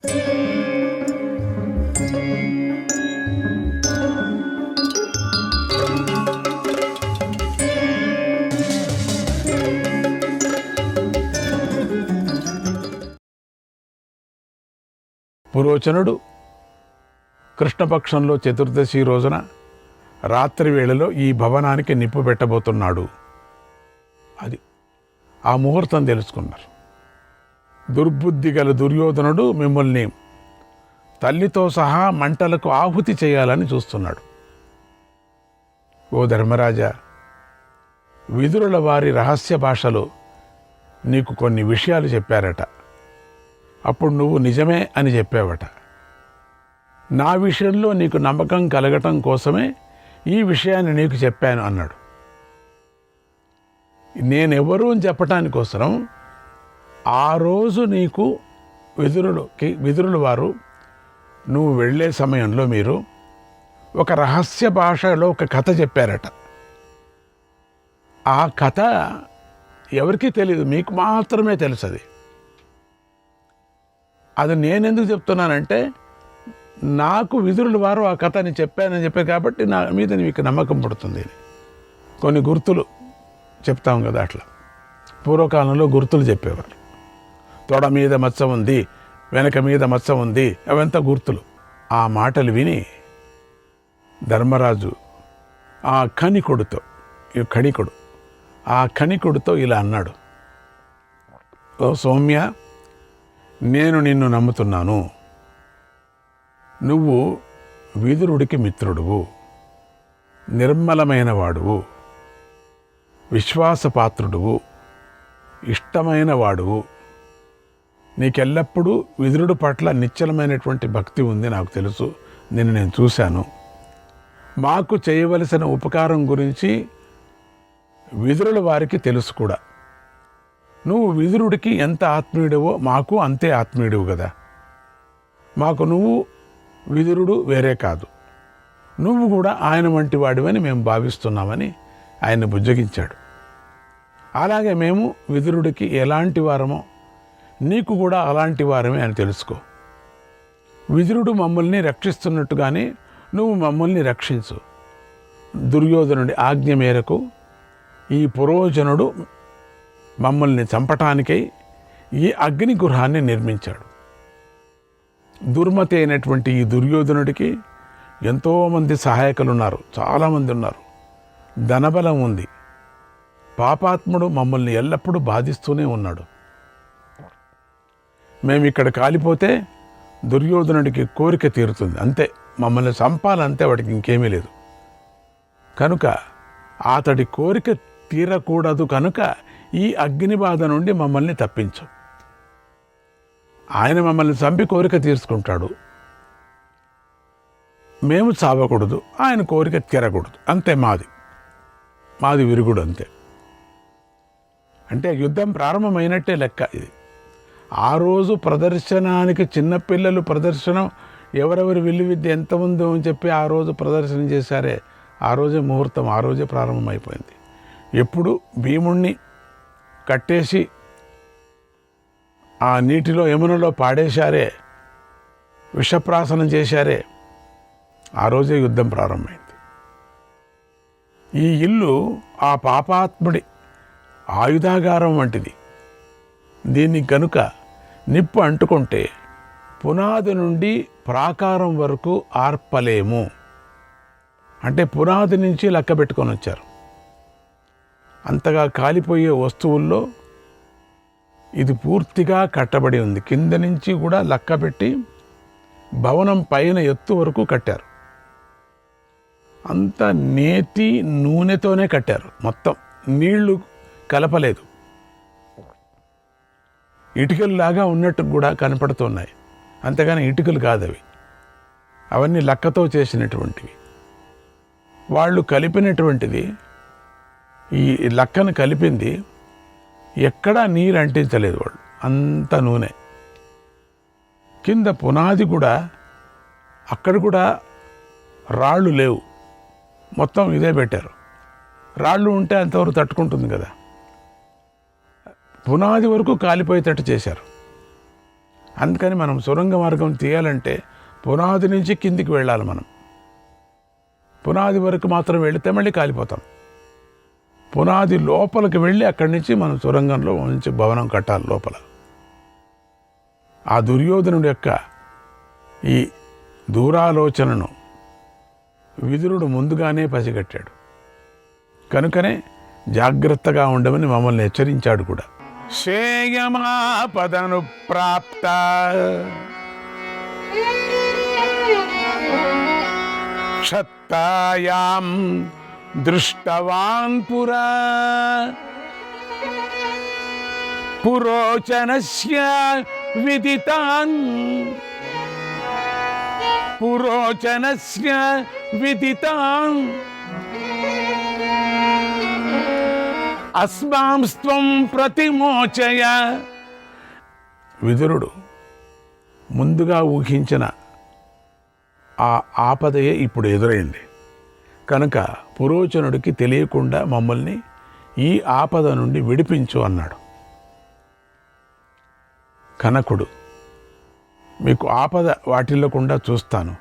పురోచనుడు కృష్ణపక్షంలో చతుర్దశి రోజున రాత్రి వేళలో ఈ భవనానికి నిప్పు పెట్టబోతున్నాడు. అది ఆ ముహూర్తం తెలుసుకున్నారు. దుర్బుద్ధి గల దుర్యోధనుడు మిమ్మల్ని తల్లితో సహా మంటలకు ఆహుతి చేయాలని చూస్తున్నాడు. ఓ ధర్మరాజా, విదురుల వారి రహస్య భాషలో నీకు కొన్ని విషయాలు చెప్పారట. అప్పుడు నువ్వు నిజమే అని చెప్పావట. నా విషయంలో నీకు నమ్మకం కలగటం కోసమే ఈ విషయాన్ని నీకు చెప్పాను అన్నాడు. నేనెవరు అని చెప్పటానికోసం ఆ రోజు నీకు విదురుల వారు నువ్వు వెళ్ళే సమయంలో మీరు ఒక రహస్య భాషలో ఒక కథ చెప్పారట. ఆ కథ ఎవరికీ తెలియదు, మీకు మాత్రమే తెలుసు. అది నేనెందుకు చెప్తున్నానంటే, నాకు విదురుల వారు ఆ కథ నేను చెప్పానని చెప్పారు కాబట్టి నా మీద మీకు నమ్మకం పడుతుంది. కొన్ని గుర్తులు చెప్తాం కదా, అట్లా పూర్వకాలంలో గుర్తులు చెప్పేవారు. తొడ మీద మచ్చ ఉంది, వెనక మీద మచ్చ ఉంది, అవంతా గుర్తులు. ఆ మాటలు విని ధర్మరాజు ఆ కణికుడితో, ఆ కణికుడితో ఇలా అన్నాడు, ఓ సౌమ్య, నేను నిన్ను నమ్ముతున్నాను. నువ్వు విదురుడికి మిత్రుడువు, నిర్మలమైన వాడువు, విశ్వాసపాత్రుడువు, ఇష్టమైన వాడువు. నీకెల్లప్పుడూ విదురుడు పట్ల నిశ్చలమైనటువంటి భక్తి ఉంది, నాకు తెలుసు, నేను చూశాను. మాకు చేయవలసిన ఉపకారం గురించి విదురుల వారికి తెలుసు కూడా. నువ్వు విదురుడికి ఎంత ఆత్మీయుడివో మాకు అంతే ఆత్మీయుడివు కదా. మాకు నువ్వు విదురుడు వేరే కాదు, నువ్వు కూడా ఆయన వంటి వాడివని మేము భావిస్తున్నామని ఆయన బుజ్జగించాడు. అలాగే మేము విదురుడికి ఎలాంటి వారమో నీకు కూడా అలాంటి వారమే అని తెలుసుకో. విదురుడు మమ్మల్ని రక్షిస్తున్నట్టుగానే నువ్వు మమ్మల్ని రక్షించు. దుర్యోధనుడి ఆజ్ఞ మేరకు ఈ పురోచనుడు మమ్మల్ని చంపటానికై ఈ అగ్ని గృహాన్ని నిర్మించాడు. దుర్మతి అయినటువంటి ఈ దుర్యోధనుడికి ఎంతోమంది సహాయకులు ఉన్నారు, చాలామంది ఉన్నారు, ధనబలం ఉంది. పాపాత్ముడు మమ్మల్ని ఎల్లప్పుడూ బాధిస్తూనే ఉన్నాడు. మేము ఇక్కడ కాలిపోతే దుర్యోధనుడికి కోరిక తీరుతుంది, అంతే. మమ్మల్ని చంపాలంతే, వాడికి ఇంకేమీ లేదు. కనుక అతడి కోరిక తీరకూడదు కనుక ఈ అగ్ని బాధ నుండి మమ్మల్ని తప్పించు. ఆయన మమ్మల్ని చంపి కోరిక తీర్చుకుంటాడు, మేము చావకూడదు, ఆయన కోరిక తీరకూడదు, అంతే. మాది విరుగుడు, అంతే. అంటే యుద్ధం ప్రారంభమైనట్టే లెక్క ఇది. ఆ రోజు ప్రదర్శనానికి చిన్నపిల్లలు ప్రదర్శనం, ఎవరెవరి విల్లు విద్య ఎంత ఉందో అని చెప్పి ఆ రోజు ప్రదర్శన చేశారే, ఆ రోజే ముహూర్తం, ఆ రోజే ప్రారంభమైపోయింది. ఎప్పుడు భీముణ్ణి కట్టేసి ఆ నీటిలో యమునలో పాడేశారే, విషప్రాసనం చేశారే, ఆ రోజే యుద్ధం ప్రారంభమైంది. ఈ ఇల్లు ఆ పాపాత్ముడి ఆయుధాగారం వంటిది. దీన్ని కనుక నిప్పు అంటుకుంటే పునాది నుండి ప్రాకారం వరకు ఆర్పలేము. అంటే పునాది నుంచి లెక్క పెట్టుకొని వచ్చారు. అంతగా కాలిపోయే వస్తువుల్లో ఇది పూర్తిగా కట్టబడి ఉంది. కింద నుంచి కూడా లెక్క పెట్టి భవనం పైన ఎత్తు వరకు కట్టారు. అంత నేతి నూనెతోనే కట్టారు, మొత్తం నీళ్లు కలపలేదు. ఇటుకల్లాగా ఉన్నట్టు కూడా కనపడుతున్నాయి, అంతేగాని ఇటుకలు కాదవి. అవన్నీ లక్కతో చేసినటువంటివి. వాళ్ళు కలిపినటువంటిది, ఈ లక్కను కలిపింది ఎక్కడా నీరు అంటించలేదు వాళ్ళు, అంత నూనె. కింద పునాది కూడా, అక్కడ కూడా రాళ్ళు లేవు, మొత్తం ఇదే పెట్టారు. రాళ్ళు ఉంటే అంతవరకు తట్టుకుంటుంది కదా. పునాది వరకు కాలిపోయేటట్టు చేశారు. అందుకని మనం సొరంగ మార్గం తీయాలంటే పునాది నుంచి కిందికి వెళ్ళాలి. మనం పునాది వరకు మాత్రం వెళితే మళ్ళీ కాలిపోతాం. పునాది లోపలికి వెళ్ళి అక్కడి నుంచి మనం సొరంగంలో మంచి భవనం కట్టాలి లోపల. ఆ దుర్యోధనుడి యొక్క ఈ దూరాలోచనను విదురుడు ముందుగానే పసిగట్టాడు. కనుకనే జాగ్రత్తగా ఉండమని మమ్మల్ని హెచ్చరించాడు కూడా. శ్రేయమాపదను ప్రాప్త క్షత్తాయాం దృష్టవాన్ పురా పురోచనస్య విదితాన్ పురోచనస్య విదితాన్ అస్మాంస్త్వం ప్రతిమోచయ. విదురుడు ముందుగా ఊహించిన ఆ ఆపదయే ఇప్పుడు ఎదురైంది. కనుక పురోచనుడికి తెలియకుండా మమ్మల్ని ఈ ఆపద నుండి విడిపించు అన్నాడు. కనకుడు మీకు ఆపద వాటిల్లకుండా చూస్తాను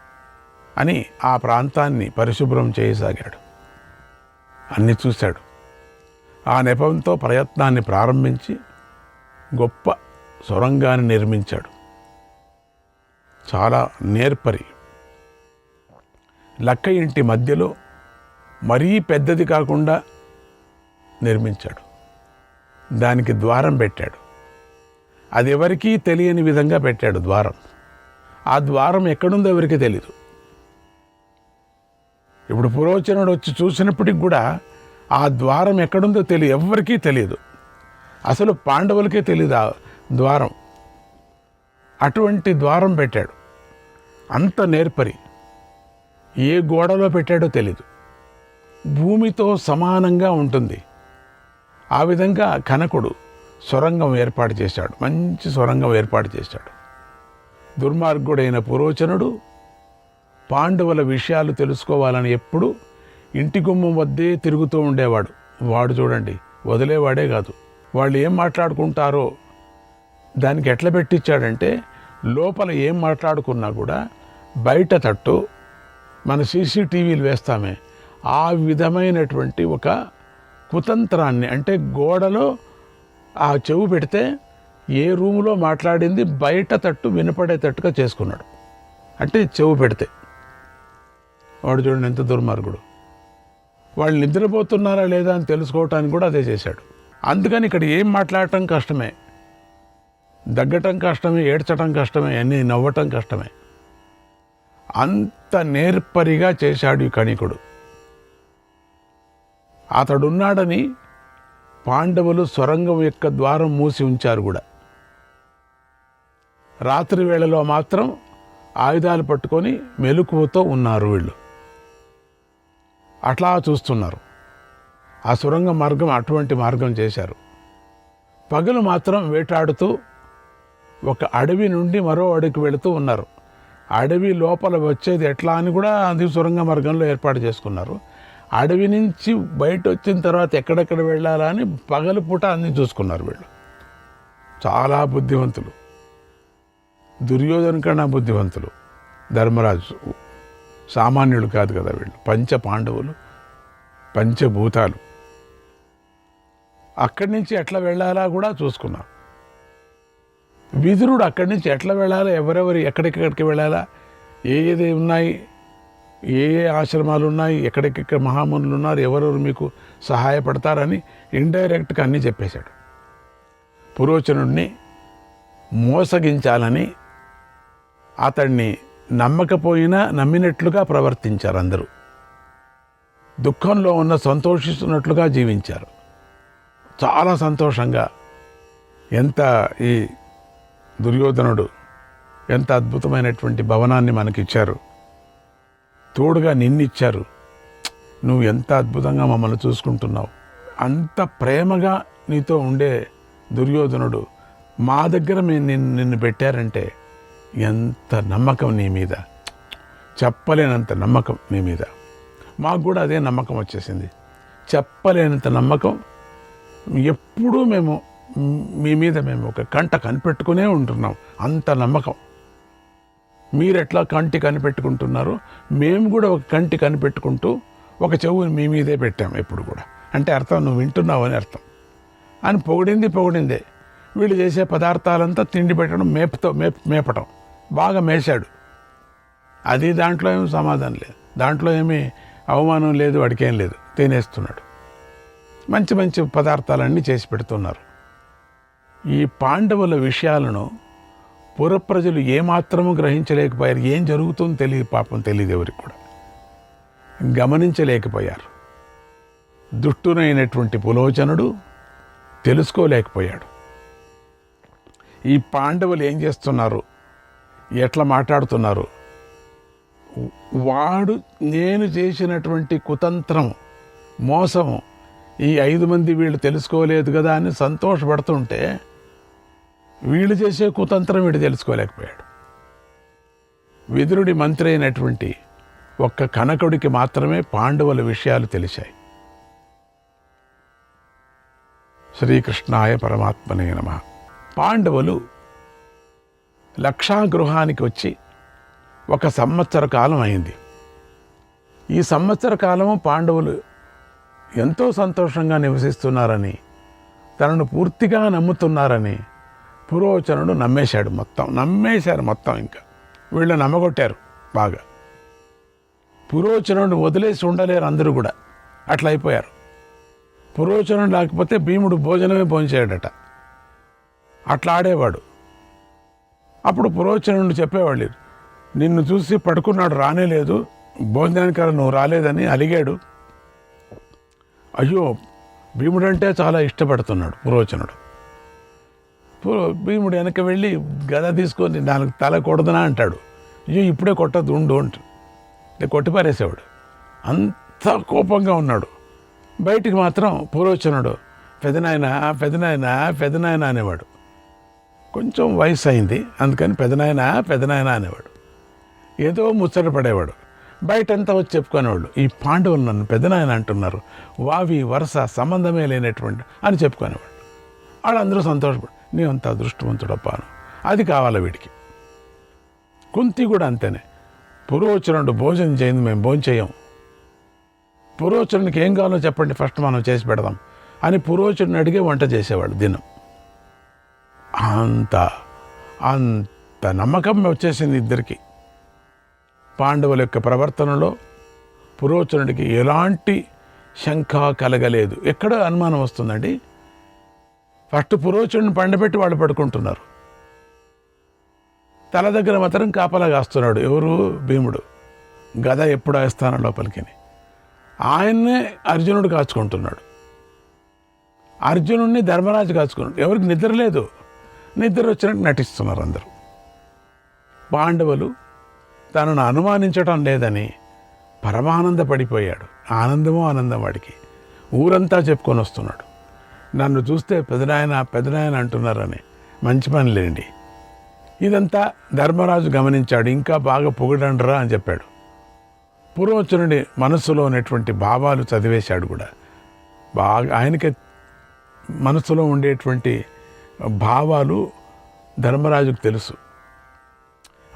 అని ఆ ప్రాంతాన్ని పరిశుభ్రం చేయసాగాడు. అన్నీ చూశాడు. ఆ నెపంతో ప్రయత్నాన్ని ప్రారంభించి గొప్ప సొరంగాన్ని నిర్మించాడు. చాలా నేర్పరి. లక్క ఇంటి మధ్యలో మరీ పెద్దది కాకుండా నిర్మించాడు. దానికి ద్వారం పెట్టాడు. అది ఎవరికీ తెలియని విధంగా పెట్టాడు ద్వారం. ఆ ద్వారం ఎక్కడుందో ఎవరికీ తెలీదు. ఇప్పుడు పురోచనుడు వచ్చి చూసినప్పటికి కూడా ఆ ద్వారం ఎక్కడుందో ఎవరికీ తెలియదు. అసలు పాండవులకే తెలియదు ఆ ద్వారం. అటువంటి ద్వారం పెట్టాడు. అంత నేర్పరి. ఏ గోడలో పెట్టాడో తెలీదు. భూమితో సమానంగా ఉంటుంది. ఆ విధంగా కనకుడు సొరంగం ఏర్పాటు చేశాడు. మంచి సొరంగం ఏర్పాటు చేశాడు. దుర్మార్గుడైన పురోచనుడు పాండవుల విషయాలు తెలుసుకోవాలని ఎప్పుడు ఇంటి గుమ్మం వద్దే తిరుగుతూ ఉండేవాడు. వాడు చూడండి వదిలేవాడే కాదు. వాళ్ళు ఏం మాట్లాడుకుంటారో దానికి ఎట్లా పెట్టించాడంటే లోపల ఏం మాట్లాడుకున్నా కూడా బయట తట్టు మన సీసీటీవీలు వేస్తామే ఆ విధమైనటువంటి ఒక కుతంత్రాన్ని, అంటే గోడలో ఆ చెవు పెడితే ఏ రూములో మాట్లాడింది బయట తట్టు వినపడేటట్టుగా చేసుకున్నాడు. అంటే చెవు పెడితే. వాడు చూడండి ఎంత దుర్మార్గుడు. వాళ్ళు నిద్రపోతున్నారా లేదా అని తెలుసుకోవటానికి కూడా అదే చేశాడు. అందుకని ఇక్కడ ఏం మాట్లాడటం కష్టమే, దగ్గటం కష్టమే, ఏడ్చటం కష్టమే, అన్నీ నవ్వటం కష్టమే. అంత నేర్పరిగా చేశాడు ఈ కణికుడు. అతడున్నాడని పాండవులు సొరంగం యొక్క ద్వారం మూసి ఉంచారు కూడా. రాత్రి వేళలో మాత్రం ఆయుధాలు పట్టుకొని మెలకువతో ఉన్నారు వీళ్ళు. అట్లా చూస్తున్నారు. ఆ సొరంగ మార్గం అటువంటి మార్గం చేశారు. పగలు మాత్రం వేటాడుతూ ఒక అడవి నుండి మరో అడవికి వెళుతూ ఉన్నారు. అడవి లోపల వచ్చేది ఎట్లా అని కూడా అది సొరంగ మార్గంలో ఏర్పాటు చేసుకున్నారు. అడవి నుంచి బయట వచ్చిన తర్వాత ఎక్కడెక్కడ వెళ్ళాలా అని పగలు పూట అన్నీ చూసుకున్నారు వీళ్ళు. చాలా బుద్ధివంతులు. దుర్యోధన కన్నా బుద్ధివంతులు. ధర్మరాజు సామాన్యుడు కాదు కదా వీళ్ళు. పంచ పాండవులు, పంచభూతాలు. అక్కడి నుంచి ఎట్లా వెళ్ళాలా కూడా చూసుకున్నారు. విదురుడు అక్కడి నుంచి ఎట్లా వెళ్ళాలా, ఎవరెవరు ఎక్కడెక్కడికి వెళ్ళాలా, ఏది ఉన్నాయి, ఏ ఏ ఆశ్రమాలు ఉన్నాయి, ఎక్కడెక్కడ మహామునులు ఉన్నారు, ఎవరెవరు మీకు సహాయపడతారని ఇండైరెక్ట్గా అన్నీ చెప్పేశాడు. పురోచనుడిని మోసగించాలని అతన్ని నమ్మకపోయినా నమ్మినట్లుగా ప్రవర్తించారు అందరూ. దుఃఖంలో ఉన్న సంతోషిస్తున్నట్లుగా జీవించారు. చాలా సంతోషంగా. ఎంత ఈ దుర్యోధనుడు ఎంత అద్భుతమైనటువంటి భవనాన్ని మనకిచ్చారు, తోడుగా నిన్నిచ్చారు, నువ్వు ఎంత అద్భుతంగా మమ్మల్ని చూసుకుంటున్నావు, అంత ప్రేమగా నీతో ఉండే దుర్యోధనుడు మా దగ్గర నిన్ను పెట్టారంటే ఎంత నమ్మకం నీ మీద, చెప్పలేనంత నమ్మకం నీ మీద. మాకు కూడా అదే నమ్మకం వచ్చేసింది. చెప్పలేనంత నమ్మకం. ఎప్పుడూ మేము మీ మీద మేము ఒక కంట కనిపెట్టుకునే ఉంటున్నాం, అంత నమ్మకం. మీరెట్లా కంటి కనిపెట్టుకుంటున్నారో మేము కూడా ఒక కంటి కనిపెట్టుకుంటూ ఒక చెవుని మీ మీదే పెట్టాం ఎప్పుడు కూడా. అంటే అర్థం నువ్వు వింటున్నావు అని అర్థం అని పొగిడిందే. వీళ్ళు చేసే పదార్థాలంతా తిండి పెట్టడం, మేపటం బాగా మేశాడు. అది దాంట్లో ఏమి సమాధానం లేదు, దాంట్లో ఏమీ అవమానం లేదు, వాడికేం లేదు, తినేస్తున్నాడు. మంచి మంచి పదార్థాలన్నీ చేసి పెడుతున్నారు. ఈ పాండవుల విషయాలను పురప్రజలు ఏమాత్రము గ్రహించలేకపోయారు. ఏం జరుగుతుందో తెలియదు, పాపం తెలియదు ఎవరికి కూడా, గమనించలేకపోయారు. దుష్టునైనటువంటి పులోచనుడు తెలుసుకోలేకపోయాడు. ఈ పాండవులు ఏం చేస్తున్నారు, ఎట్లా మాట్లాడుతున్నారు, వాడు నేను చేసినటువంటి కుతంత్రం, మోసము ఈ 5 మంది వీళ్ళు తెలుసుకోలేదు కదా అని సంతోషపడుతుంటే వీళ్ళు చేసే కుతంత్రం వీడు తెలుసుకోలేకపోయాడు. విదురుడి మంత్రి అయినటువంటి ఒక్క కనకుడికి మాత్రమే పాండవుల విషయాలు తెలిసాయి. శ్రీకృష్ణాయ పరమాత్మనే నమః. పాండవులు లక్షాగృహానికి వచ్చి 1 సంవత్సర కాలం అయింది. ఈ సంవత్సర కాలము పాండవులు ఎంతో సంతోషంగా నివసిస్తున్నారని, తనను పూర్తిగా నమ్ముతున్నారని పురోచనుడు నమ్మేశారు మొత్తం. ఇంకా వీళ్ళు నమ్మగొట్టారు బాగా. పురోచనుడు వదిలేసి ఉండలేరు అందరూ కూడా, అట్లా అయిపోయారు. పురోచనుడు లేకపోతే భీముడు భోజనమే భోంచేయడట, అట్లా ఆడేవాడు. అప్పుడు పురోచనుడు చెప్పేవాళ్ళు, నిన్ను చూసి పడుకున్నాడు, రానేలేదు, భోజనానికి నువ్వు రాలేదని అలిగాడు. అయ్యో, భీముడంటే చాలా ఇష్టపడుతున్నాడు పురోచనుడు. భీముడు వెనక వెళ్ళి గద తీసుకొని దానికి తల కొడదనా అంటాడు. అయ్యో ఇప్పుడే కొట్టదు, ఉండు కొట్టిపారేసేవాడు. అంత కోపంగా ఉన్నాడు. బయటికి మాత్రం పురోచనుడు పెదనాయన అనేవాడు. కొంచెం వయసు అయింది అందుకని పెదనాయన అనేవాడు. ఏదో ముచ్చట పడేవాడు. బయటంతా వచ్చి చెప్పుకునేవాళ్ళు, ఈ పాండవులు నన్ను పెదనాయన అంటున్నారు, వావి వరుస సంబంధమే లేనటువంటి అని చెప్పుకునేవాడు. వాళ్ళందరూ సంతోషపడు, నీ అంత అదృష్టవంతుడప్పాను, అది కావాలి వీడికి. కుంతి కూడా అంతేనే. పురోచనుడు భోజనం చేయింది, మేము భోజనం చేయం, పురోచనుడికి ఏం కావాలో చెప్పండి, ఫస్ట్ మనం చేసి పెడదాం అని పురోచనుడిని అడిగే వంట చేసేవాడు దినం. అంత నమ్మకం వచ్చేసింది ఇద్దరికి. పాండవుల యొక్క ప్రవర్తనలో పురోచనుడికి ఎలాంటి శంక కలగలేదు. ఎక్కడ అనుమానం వస్తుందండి, ఫస్ట్ పురోచనుడిని పండబెట్టి వాళ్ళు పడుకుంటున్నారు, తల దగ్గర మాత్రం కాపలా కాస్తున్నాడు ఎవరు, భీముడు. గద ఎప్పుడు వేస్తానో లోపలికి ఆయన్నే అర్జునుడు కాచుకుంటున్నాడు. అర్జునుడిని ధర్మరాజు కాచుకున్నాడు. ఎవరికి నిద్ర లేదు, నిద్ర వచ్చినట్టు నటిస్తున్నారు అందరూ. పాండవులు తనను అనుమానించటం లేదని పరమానందపడిపోయాడు. ఆనందం వాడికి. ఊరంతా చెప్పుకొని వస్తున్నాడు, నన్ను చూస్తే పెదనాయన అంటున్నారని. మంచి పని లేండి. ఇదంతా ధర్మరాజు గమనించాడు. ఇంకా బాగా పొగడండ్రా అని చెప్పాడు. పురోచనుడి మనస్సులో ఉన్నటువంటి భావాలు చదివేశాడు కూడా బాగా. ఆయనకి మనస్సులో ఉండేటువంటి భావాలు ధర్మరాజుకు తెలుసు.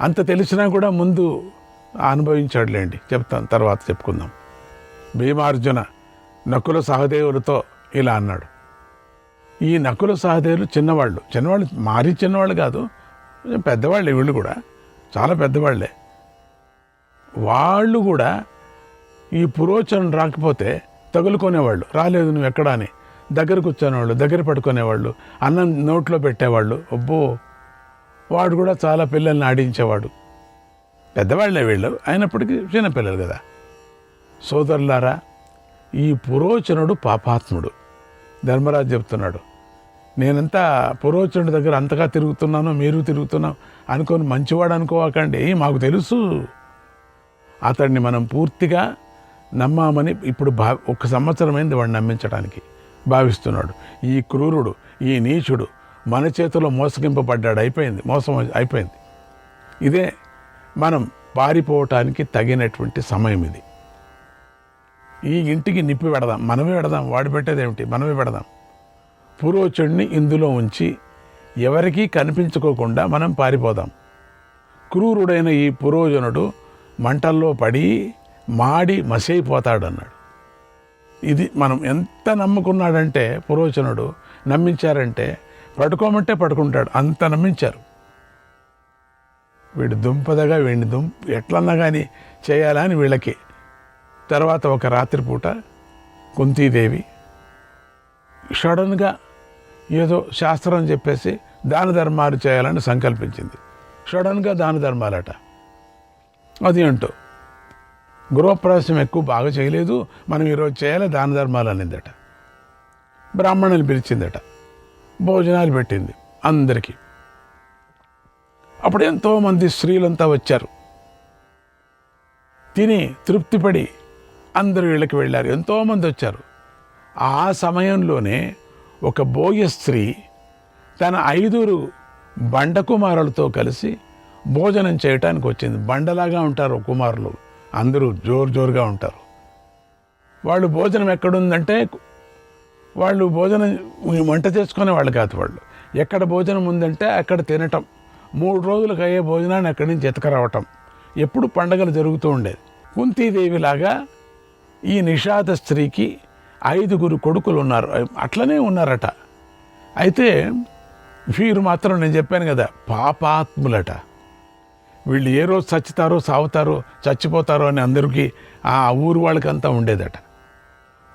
అంత తెలిసినా కూడా ముందు అనుభవించాడులేండి, చెప్తాను, తర్వాత చెప్పుకుందాం. భీమార్జున నకుల సహదేవులతో ఇలా అన్నాడు. ఈ నకుల సహదేవులు చిన్నవాళ్ళు, మారీ చిన్నవాళ్ళు కాదు, పెద్దవాళ్ళే. వీళ్ళు కూడా చాలా పెద్దవాళ్లే. వాళ్ళు కూడా ఈ పురోచనం రాకపోతే తగులుకునేవాళ్ళు, రాలేదు నువ్వు ఎక్కడా అని. దగ్గర కూర్చునేవాళ్ళు, దగ్గర పడుకునేవాళ్ళు, అన్నం నోట్లో పెట్టేవాళ్ళు. అబ్బో, వాడు కూడా చాలా పిల్లల్ని ఆడించేవాడు. పెద్దవాళ్లే వీళ్ళు, అయినప్పటికీ చిన్నపిల్లలు కదా. సోదరులారా, ఈ పురోచనుడు పాపాత్ముడు. ధర్మరాజు చెప్తున్నాడు, నేనంతా పురోచనుడి దగ్గర అంతగా తిరుగుతున్నాను, మీరు తిరుగుతున్నాం అనుకొని మంచివాడు అనుకోవాకండి. మాకు తెలుసు అతడిని మనం పూర్తిగా నమ్మామని. ఇప్పుడు 1 సంవత్సరమైంది వాడిని నమ్మించడానికి భావిస్తున్నాడు. ఈ క్రూరుడు, ఈ నీచుడు మన చేతిలో మోసగింపబడ్డాడు. మోసం అయిపోయింది. ఇదే మనం పారిపోవటానికి తగినటువంటి సమయం ఇది. ఈ ఇంటికి నిప్పి పెడదాం, మనమే పెడదాం, వాడు పెట్టేదేమిటి, మనమే పెడదాం. పురోచనుడిని ఇందులో ఉంచి ఎవరికీ కనిపించుకోకుండా మనం పారిపోదాం. క్రూరుడైన ఈ పురోజనుడు మంటల్లో పడి మాడి మసైపోతాడన్నాడు. ఇది మనం ఎంత నమ్ముకున్నాడంటే పురోచనుడు, నమ్మించారంటే పడుకోమంటే పడుకుంటాడు, అంత నమ్మించారు. వీడు దుంపదగా వీడిని ఎట్లన్నా కానీ చేయాలని వీళ్ళకి. తర్వాత ఒక రాత్రిపూట కుంతీదేవి సడన్గా ఏదో శాస్త్రం చెప్పేసి దాన ధర్మాలు చేయాలని సంకల్పించింది. సడన్గా దాన ధర్మాలట. అది అంటూ గృహప్రవేశం ఎక్కువ బాగా చేయలేదు, మనం ఈరోజు చేయాలి దాన ధర్మాలు అనిందట. బ్రాహ్మణులు పిలిచిందట, భోజనాలు పెట్టింది అందరికీ. అప్పుడు ఎంతోమంది స్త్రీలంతా వచ్చారు. తిని తృప్తిపడి అందరూ ఇళ్ళకి వెళ్ళారు. ఎంతోమంది వచ్చారు. ఆ సమయంలోనే ఒక బోయ స్త్రీ తన 5 బండ కుమారులతో కలిసి భోజనం చేయటానికి వచ్చింది. బండలాగా ఉంటారు కుమారులు, అందరూ జోరుగా ఉంటారు. వాళ్ళు భోజనం ఎక్కడుందంటే వాళ్ళు భోజనం వంట చేసుకునే వాళ్ళు కాదు. వాళ్ళు ఎక్కడ భోజనం ఉందంటే అక్కడ తినటం, 3 రోజులకు అయ్యే భోజనాన్ని అక్కడి నుంచి ఎత్తుకరావటం, ఎప్పుడు పండగలు జరుగుతూ ఉండేది. కుంతీదేవిలాగా ఈ నిషాద స్త్రీకి 5 కొడుకులు ఉన్నారు, అట్లనే ఉన్నారట. అయితే వీరు మాత్రం నేను చెప్పాను కదా పాపాత్ములట. వీళ్ళు ఏ రోజు చచ్చుతారో సాగుతారో చచ్చిపోతారో అని అందరికీ ఆ ఊరు వాళ్ళకంతా ఉండేదట.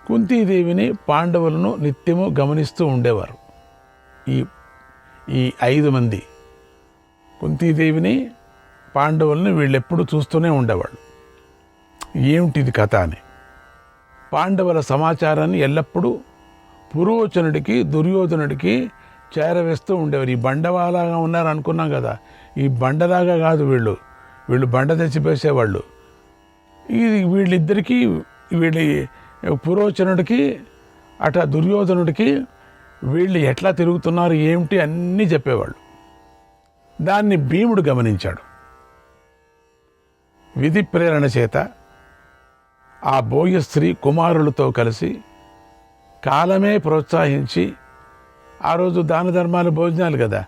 కుంతీదేవిని పాండవులను నిత్యము గమనిస్తూ ఉండేవారు ఈ 5 మంది. కుంతీదేవిని పాండవుల్ని వీళ్ళెప్పుడు చూస్తూనే ఉండేవాళ్ళు. ఏమిటిది కథ అని పాండవుల సమాచారాన్ని ఎల్లప్పుడూ పురోచనుడికి దుర్యోధనుడికి చేరవేస్తూ ఉండేవారు. ఈ బండవాలాగా ఉన్నారు అనుకున్నాం కదా, ఈ బండలాగా కాదు, వీళ్ళు బండ తెచ్చిపేసేవాళ్ళు. ఇది వీళ్ళిద్దరికీ, వీళ్ళ పురోచనుడికి అట దుర్యోధనుడికి వీళ్ళు ఎట్లా తిరుగుతున్నారు ఏమిటి అన్నీ చెప్పేవాళ్ళు. దాన్ని భీముడు గమనించాడు. విధి ప్రేరణ చేత ఆ బోయ స్త్రీ కుమారులతో కలిసి కాలమే ప్రోత్సహించి ఆ రోజు దాన ధర్మాలు భోజనాలు కదా,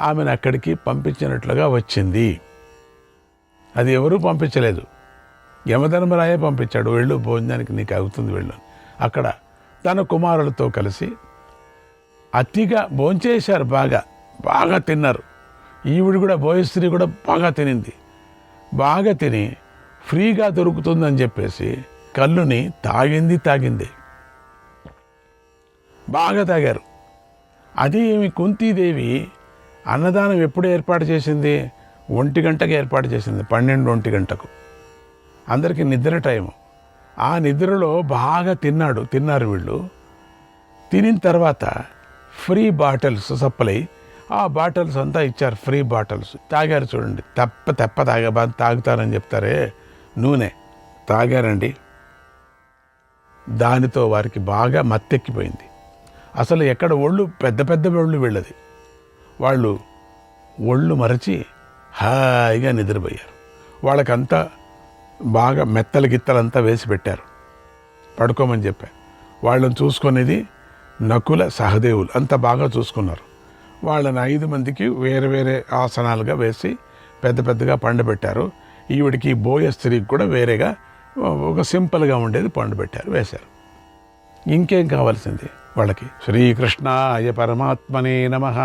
ఆమెను అక్కడికి పంపించినట్లుగా వచ్చింది. అది ఎవరూ పంపించలేదు, యమధర్మరాయే పంపించాడు. వెళ్ళు భోజనానికి, నీకు అవుతుంది వెళ్ళు. అక్కడ తన కుమారులతో కలిసి అతిగా భోంచేశారు, బాగా తిన్నారు. ఈవిడ కూడా బోయస్త్రీ కూడా బాగా తినింది. బాగా తిని ఫ్రీగా దొరుకుతుందని చెప్పేసి కళ్ళుని తాగింది. బాగా తాగారు. అది ఏమి కుంతీదేవి అన్నదానం ఎప్పుడు ఏర్పాటు చేసింది? 1 గంటకు ఏర్పాటు చేసింది, 12-1 గంటకు. అందరికీ నిద్ర టైము. ఆ నిద్రలో బాగా తిన్నారు వీళ్ళు. తినిన తర్వాత ఫ్రీ బాటిల్స్ సప్లై, ఆ బాటిల్స్ అంతా ఇచ్చారు, ఫ్రీ బాటిల్స్. తాగారు చూడండి, తెప్ప తాగుతారని చెప్తారే, నూనె తాగారండి. దానితో వారికి బాగా మత్తెక్కిపోయింది. అసలు ఎక్కడ ఒళ్ళు పెద్ద ఒళ్ళు వీళ్ళది. వాళ్ళు ఒళ్ళు మరచి హాయిగా నిద్రపోయారు. వాళ్ళకంతా బాగా మెత్తల గిత్తలంతా వేసి పెట్టారు, పడుకోమని చెప్పారు. వాళ్ళని చూసుకునేది నకుల సహదేవులు, అంత బాగా చూసుకున్నారు. వాళ్ళని 5 మందికి వేరే ఆసనాలుగా వేసి పెద్దగా పండబెట్టారు. ఈవిడికి బోయ స్త్రీకి కూడా వేరేగా ఒక సింపుల్గా ఉండేది పండబెట్టారు, వేశారు. ఇంకేం కావాల్సింది వాళ్ళకి? శ్రీకృష్ణాయ పరమాత్మనే నమః.